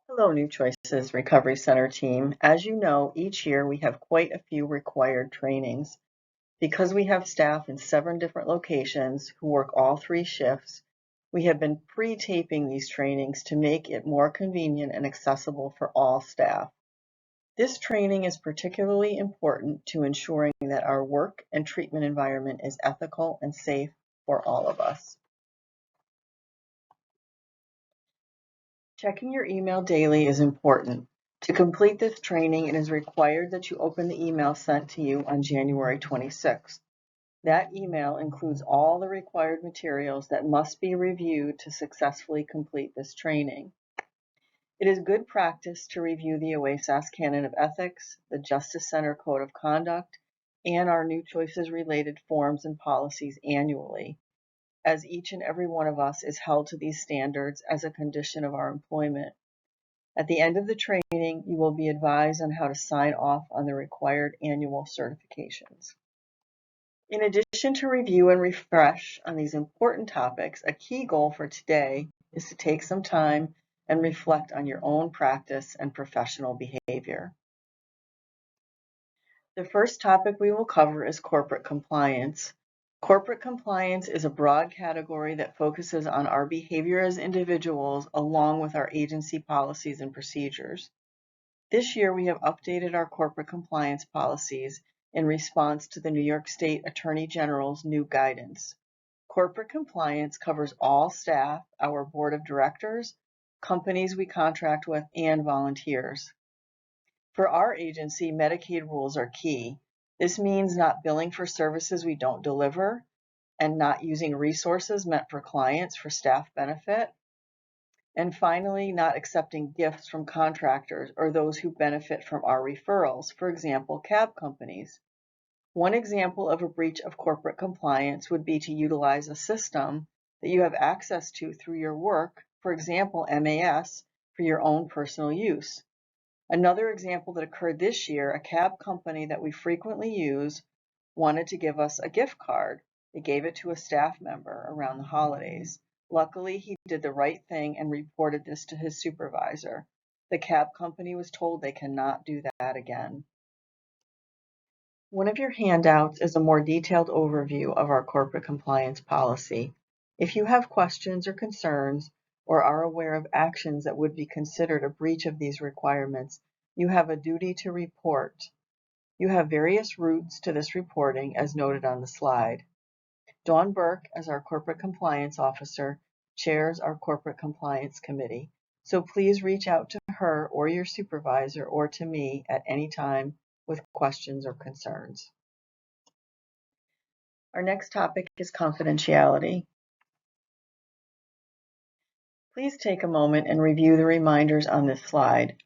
Hello, New Choices Recovery Center team. As you know, each year we have quite a few required trainings. Because we have staff in 7 different locations who work all 3 shifts, we have been pre-taping these trainings to make it more convenient and accessible for all staff. This training is particularly important to ensuring that our work and treatment environment is ethical and safe for all of us. Checking your email daily is important. To complete this training, it is required that you open the email sent to you on January 26th. That email includes all the required materials that must be reviewed to successfully complete this training. It is good practice to review the OASAS Canon of Ethics, the Justice Center Code of Conduct, and our New Choices related forms and policies annually, as each and every one of us is held to these standards as a condition of our employment. At the end of the training, you will be advised on how to sign off on the required annual certifications. In addition to review and refresh on these important topics, a key goal for today is to take some time and reflect on your own practice and professional behavior. The first topic we will cover is corporate compliance. Corporate compliance is a broad category that focuses on our behavior as individuals along with our agency policies and procedures. This year, we have updated our corporate compliance policies in response to the New York State Attorney General's new guidance. Corporate compliance covers all staff, our board of directors, companies we contract with, and volunteers. For our agency, Medicaid rules are key. This means not billing for services we don't deliver and not using resources meant for clients for staff benefit. And finally, not accepting gifts from contractors or those who benefit from our referrals, for example, cab companies. One example of a breach of corporate compliance would be to utilize a system that you have access to through your work, for example, MAS, for your own personal use. Another example that occurred this year, a cab company that we frequently use wanted to give us a gift card. They gave it to a staff member around the holidays. Luckily, he did the right thing and reported this to his supervisor. The cab company was told they cannot do that again. One of your handouts is a more detailed overview of our corporate compliance policy. If you have questions or concerns, or are aware of actions that would be considered a breach of these requirements, you have a duty to report. You have various routes to this reporting as noted on the slide. Dawn Burke, as our Corporate Compliance Officer, chairs our Corporate Compliance Committee, so please reach out to her or your supervisor or to me at any time with questions or concerns. Our next topic is confidentiality. Please take a moment and review the reminders on this slide.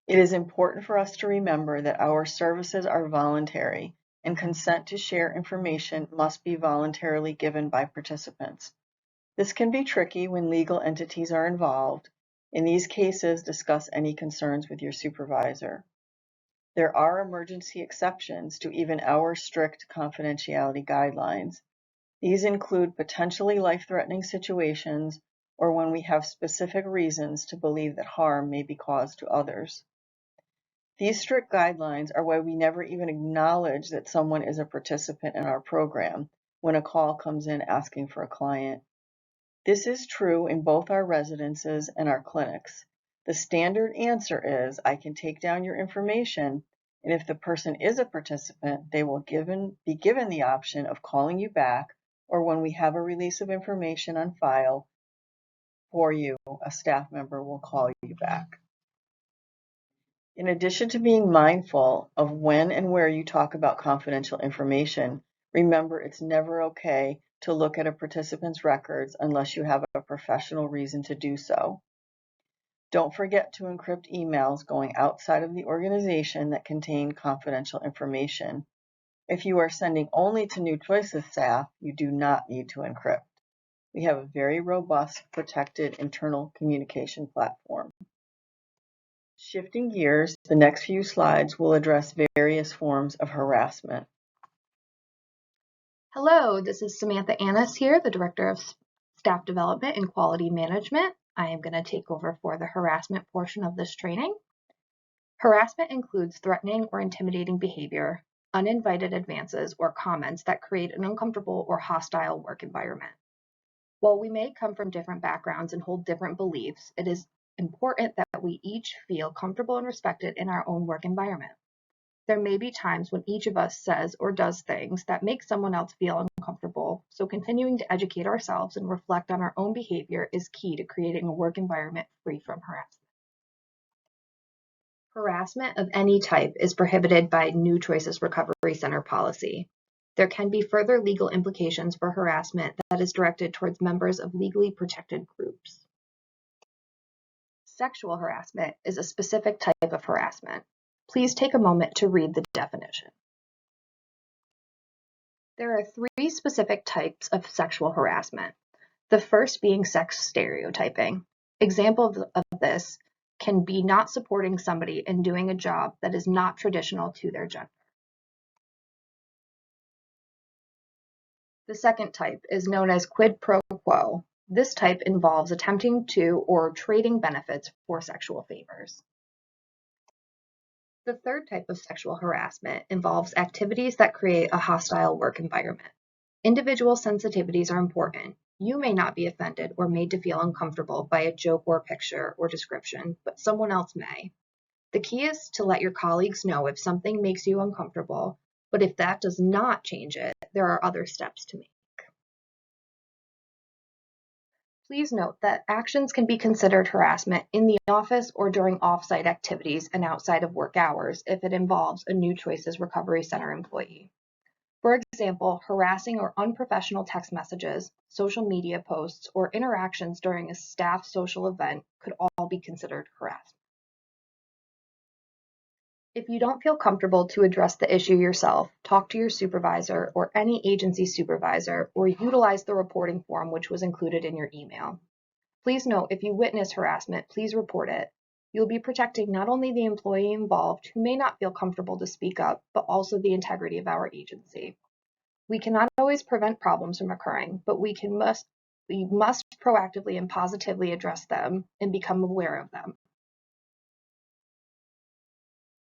It is important for us to remember that our services are voluntary and consent to share information must be voluntarily given by participants. This can be tricky when legal entities are involved. In these cases, discuss any concerns with your supervisor. There are emergency exceptions to even our strict confidentiality guidelines. These include potentially life-threatening situations or when we have specific reasons to believe that harm may be caused to others. These strict guidelines are why we never even acknowledge that someone is a participant in our program when a call comes in asking for a client. This is true in both our residences and our clinics. The standard answer is, I can take down your information, and if the person is a participant, they will be given the option of calling you back, or when we have a release of information on file for you, a staff member will call you back. In addition to being mindful of when and where you talk about confidential information, remember it's never okay to look at a participant's records unless you have a professional reason to do so. Don't forget to encrypt emails going outside of the organization that contain confidential information. If you are sending only to New Choices staff, you do not need to encrypt. We have a very robust, protected internal communication platform. Shifting gears, the next few slides will address various forms of harassment. Hello, this is Samantha Annis here, the Director of Staff Development and Quality Management. I am going to take over for the harassment portion of this training. Harassment includes threatening or intimidating behavior, uninvited advances, or comments that create an uncomfortable or hostile work environment. While we may come from different backgrounds and hold different beliefs, it is important that we each feel comfortable and respected in our own work environment. There may be times when each of us says or does things that make someone else feel uncomfortable, so continuing to educate ourselves and reflect on our own behavior is key to creating a work environment free from harassment. Harassment of any type is prohibited by New Choices Recovery Center policy. There can be further legal implications for harassment that is directed towards members of legally protected groups. Sexual harassment is a specific type of harassment. Please take a moment to read the definition. There are 3 specific types of sexual harassment. The first being sex stereotyping. Examples of this can be not supporting somebody in doing a job that is not traditional to their gender. The second type is known as quid pro quo. This type involves attempting to or trading benefits for sexual favors. The third type of sexual harassment involves activities that create a hostile work environment. Individual sensitivities are important. You may not be offended or made to feel uncomfortable by a joke or picture or description, but someone else may. The key is to let your colleagues know if something makes you uncomfortable, but if that does not change it, there are other steps to make. Please note that actions can be considered harassment in the office or during off-site activities and outside of work hours if it involves a New Choices Recovery Center employee. For example, harassing or unprofessional text messages, social media posts, or interactions during a staff social event could all be considered harassment. If you don't feel comfortable to address the issue yourself, talk to your supervisor or any agency supervisor, or utilize the reporting form which was included in your email. Please note, if you witness harassment, please report it. You'll be protecting not only the employee involved who may not feel comfortable to speak up, but also the integrity of our agency. We cannot always prevent problems from occurring, but we must proactively and positively address them and become aware of them.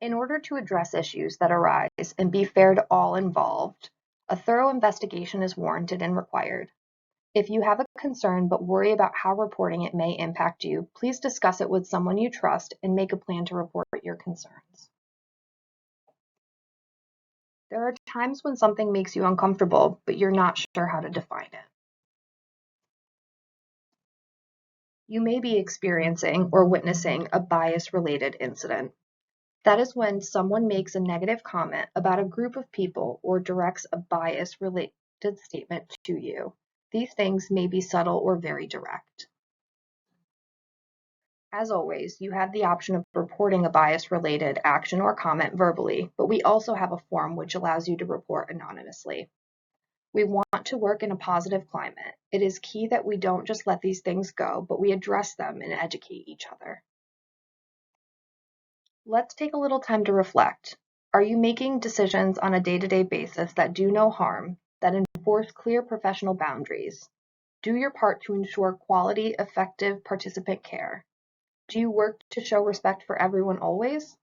In order to address issues that arise and be fair to all involved, a thorough investigation is warranted and required. If you have a concern but worry about how reporting it may impact you, please discuss it with someone you trust and make a plan to report your concerns. There are times when something makes you uncomfortable, but you're not sure how to define it. You may be experiencing or witnessing a bias-related incident. That is when someone makes a negative comment about a group of people or directs a bias-related statement to you. These things may be subtle or very direct. As always, you have the option of reporting a bias-related action or comment verbally, but we also have a form which allows you to report anonymously. We want to work in a positive climate. It is key that we don't just let these things go, but we address them and educate each other. Let's take a little time to reflect. Are you making decisions on a day-to-day basis that do no harm, that enforce clear professional boundaries? Do your part to ensure quality, effective participant care. Do you work to show respect for everyone always?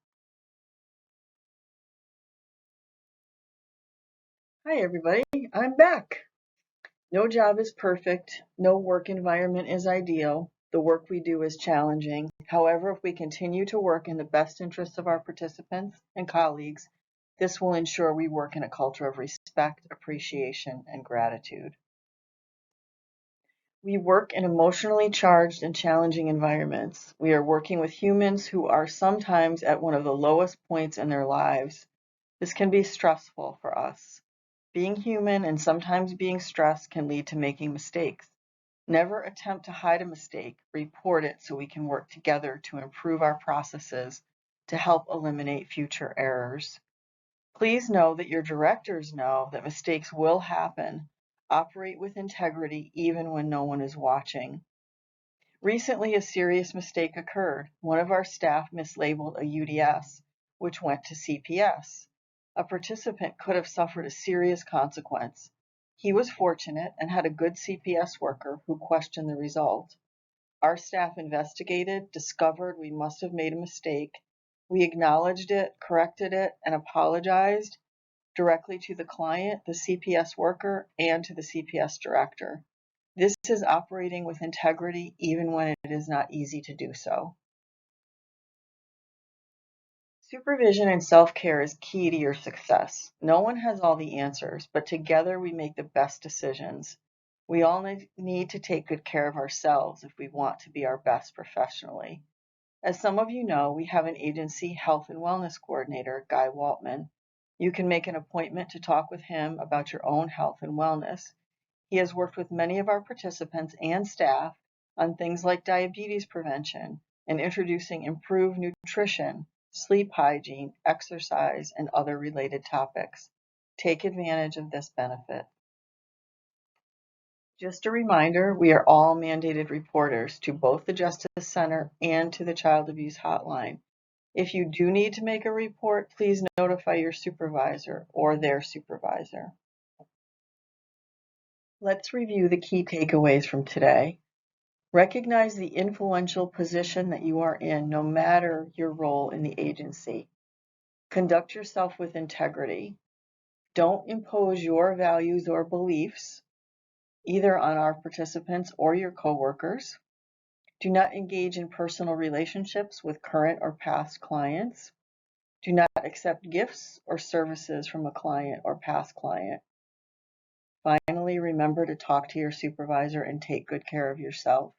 Hi everybody, I'm back. No job is perfect, no work environment is ideal, the work we do is challenging. However, if we continue to work in the best interests of our participants and colleagues, this will ensure we work in a culture of respect, appreciation, and gratitude. We work in emotionally charged and challenging environments. We are working with humans who are sometimes at one of the lowest points in their lives. This can be stressful for us. Being human and sometimes being stressed can lead to making mistakes. Never attempt to hide a mistake. Report it so we can work together to improve our processes to help eliminate future errors. Please know that your directors know that mistakes will happen. Operate with integrity even when no one is watching. Recently, a serious mistake occurred. One of our staff mislabeled a UDS, which went to CPS. A participant could have suffered a serious consequence. He was fortunate and had a good CPS worker who questioned the result. Our staff investigated, discovered we must have made a mistake. We acknowledged it, corrected it, and apologized directly to the client, the CPS worker, and to the CPS director. This is operating with integrity even when it is not easy to do so. Supervision and self-care is key to your success. No one has all the answers, but together we make the best decisions. We all need to take good care of ourselves if we want to be our best professionally. As some of you know, we have an agency health and wellness coordinator, Guy Waltman. You can make an appointment to talk with him about your own health and wellness. He has worked with many of our participants and staff on things like diabetes prevention and introducing improved nutrition, sleep hygiene, exercise, and other related topics. Take advantage of this benefit. Just a reminder, we are all mandated reporters to both the Justice Center and to the Child Abuse Hotline. If you do need to make a report, please notify your supervisor or their supervisor. Let's review the key takeaways from today. Recognize the influential position that you are in, no matter your role in the agency. Conduct yourself with integrity. Don't impose your values or beliefs, either on our participants or your coworkers. Do not engage in personal relationships with current or past clients. Do not accept gifts or services from a client or past client. Finally, remember to talk to your supervisor and take good care of yourself.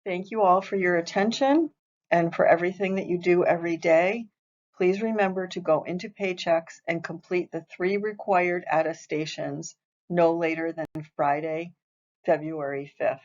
Thank you all for your attention and for everything that you do every day. Please remember to go into Paychex and complete the 3 required attestations no later than Friday, February 5th.